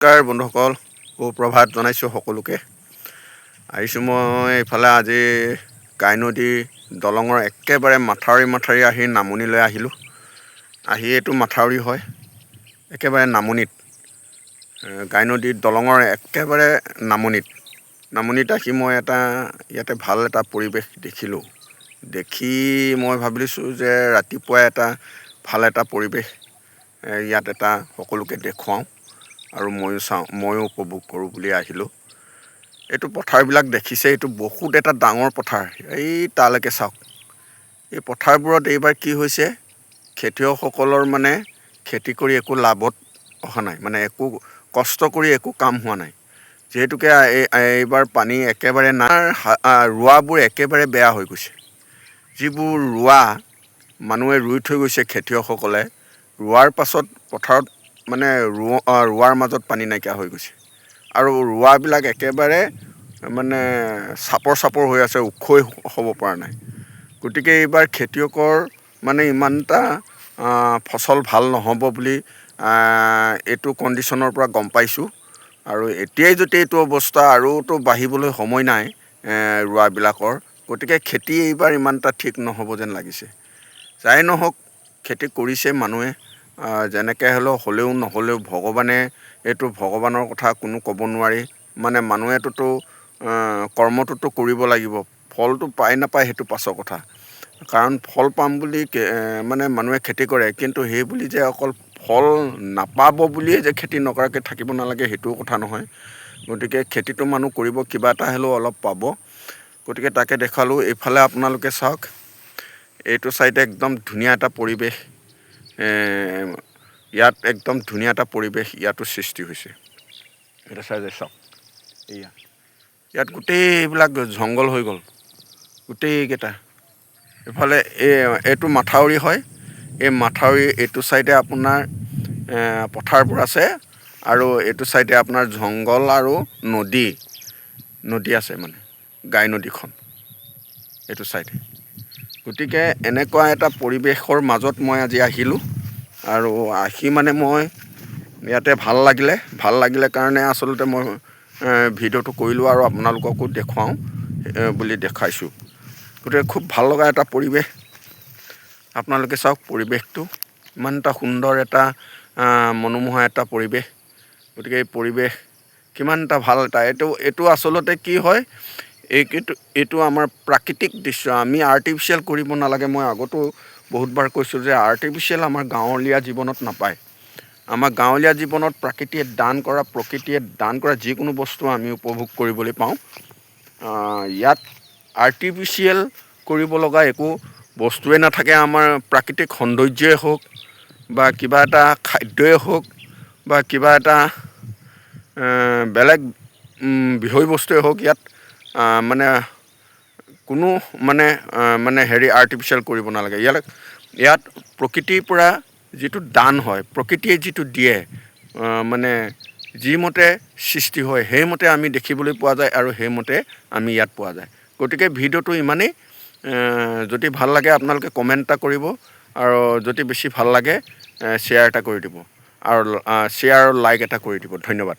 নমস্কাৰ বন্ধুসকল, সুপ্ৰভাত জনাইছোঁ সকলোকে। আহিছোঁ মই এইফালে আজি গাই নদী দলঙৰ একেবাৰে মাথাউৰি আহি নামনিলৈ আহিলোঁ। আহি এইটো মাথাউৰি হয়, একেবাৰে নামনিত, গাই নদী দলঙৰ একেবাৰে নামনিত আহি মই ইয়াতে ভাল এটা পৰিৱেশ দেখিলোঁ। দেখি মই ভাবিছোঁ যে ৰাতিপুৱাই ভাল এটা পৰিৱেশ ইয়াত সকলোকে দেখুৱাওঁ আৰু ময়ো উপভোগ কৰোঁ বুলি আহিলোঁ। এইটো পথাৰবিলাক দেখিছে, এইটো বহুত এটা ডাঙৰ পথাৰ। এই তালৈকে চাওক, এই পথাৰবোৰত এইবাৰ কি হৈছে, খেতিয়কসকলৰ খেতি কৰি একো লাভত অহা নাই, একো কষ্ট কৰি একো কাম হোৱা নাই। যিহেতুকে এইবাৰ পানী একেবাৰে ৰোৱাবোৰ একেবাৰে বেয়া হৈ গৈছে। যিবোৰ মানুহে ৰুই থৈ গৈছে, খেতিয়কসকলে ৰোৱাৰ পাছত পথাৰত ৰোৱাৰ মাজত পানী নাইকিয়া হৈ গৈছে আৰু ৰোৱাবিলাক একেবাৰে চাপৰ হৈ আছে, ওখই হ'ব পৰা নাই। গতিকে এইবাৰ খেতিয়কৰ ইমান এটা ফচল ভাল নহ'ব বুলি এইটো কণ্ডিশ্যনৰ পৰা গম পাইছোঁ। আৰু এতিয়াই যদি এইটো অৱস্থা আৰুতো বাঢ়িবলৈ সময় নাই ৰোৱাবিলাকৰ, গতিকে খেতি এইবাৰ ইমান এটা ঠিক নহ'ব যেন লাগিছে। যাই নহওক, খেতি কৰিছে মানুহে, যেনেকৈ হ'লেও নহ'লেও ভগৱানৰ কথা কোনো ক'ব নোৱাৰি। মানুহেতো কৰ্মটোতো কৰিব লাগিব, ফলটো পায় নাপায় সেইটো পাছৰ কথা। কাৰণ ফল পাম বুলি মানুহে খেতি কৰে, কিন্তু সেই বুলি যে অকল ফল নাপাব বুলিয়ে যে খেতি নকৰাকৈ থাকিব নালাগে সেইটোও কথা নহয়। গতিকে খেতিটো মানুহ কৰিব, কিবা এটা হ'লেও অলপ পাব। গতিকে তাকে দেখালোঁ। এইফালে আপোনালোকে চাওক, এইটো চাইডে একদম ধুনীয়া এটা পৰিৱেশ, ইয়াত একদম ধুনীয়া এটা পৰিৱেশ ইয়াতো সৃষ্টি হৈছে। এটা চাইডে চাওক, ইয়াত গোটেই এইবিলাক জংঘল হৈ গ'ল গোটেইকেইটা। এইফালে এইটো মাথাউৰি হয়, এই মাথাউৰি এইটো চাইডে আপোনাৰ পথাৰবোৰ আছে আৰু এইটো চাইডে আপোনাৰ জংঘল আৰু নদী আছে, গাই নদীখন এইটো চাইডে। গতিকে এনেকুৱা এটা পৰিৱেশৰ মাজত মই আজি আহিলোঁ আৰু আহি মই ইয়াতে ভাল লাগিলে কাৰণে আচলতে মই ভিডিঅ'টো কৰিলোঁ আৰু আপোনালোককো দেখুৱাওঁ বুলি দেখাইছোঁ। গতিকে খুব ভাল লগা এটা পৰিৱেশ। আপোনালোকে চাওক পৰিৱেশটো, ইমান এটা সুন্দৰ মনোমোহা এটা পৰিৱেশ। গতিকে এই পৰিৱেশ কিমান এটা ভাল এইটো আচলতে কি হয়, এইটো আমাৰ প্ৰাকৃতিক দৃশ্য। আমি আৰ্টিফিচিয়েল কৰিব নালাগে। মই আগতো বহুতবাৰ কৈছোঁ যে আৰ্টিফিচিয়েল আমাৰ গাঁৱলীয়া জীৱনত নাপায়। আমাৰ গাঁৱলীয়া জীৱনত প্ৰকৃতিয়ে দান কৰা যিকোনো বস্তু আমি উপভোগ কৰিবলৈ পাওঁ। ইয়াত আৰ্টিফিচিয়েল কৰিব লগা একো বস্তুৱে নাথাকে। আমাৰ প্ৰাকৃতিক সৌন্দৰ্যই হওক বা কিবা এটা খাদ্যই হওক বা কিবা এটা বেলেগ বিষয়বস্তুৱে হওক, ইয়াত কোনো আৰ্টিফিচিয়েল কৰিব নালাগে। ইয়াত প্ৰকৃতিৰ পৰা যিটো দান হয়, প্ৰকৃতিয়ে যিটো দিয়ে, যিমতে সৃষ্টি হয় সেইমতে আমি দেখিবলৈ পোৱা যায় আৰু সেইমতে আমি ইয়াত পোৱা যায়। গতিকে ভিডিঅ'টো ইমানেই। যদি ভাল লাগে আপোনালোকে কমেণ্ট এটা কৰিব, আৰু যদি বেছি ভাল লাগে শ্বেয়াৰ এটা কৰি দিব, আৰু শ্বেয়াৰ আৰু লাইক এটা কৰি দিব। ধন্যবাদ।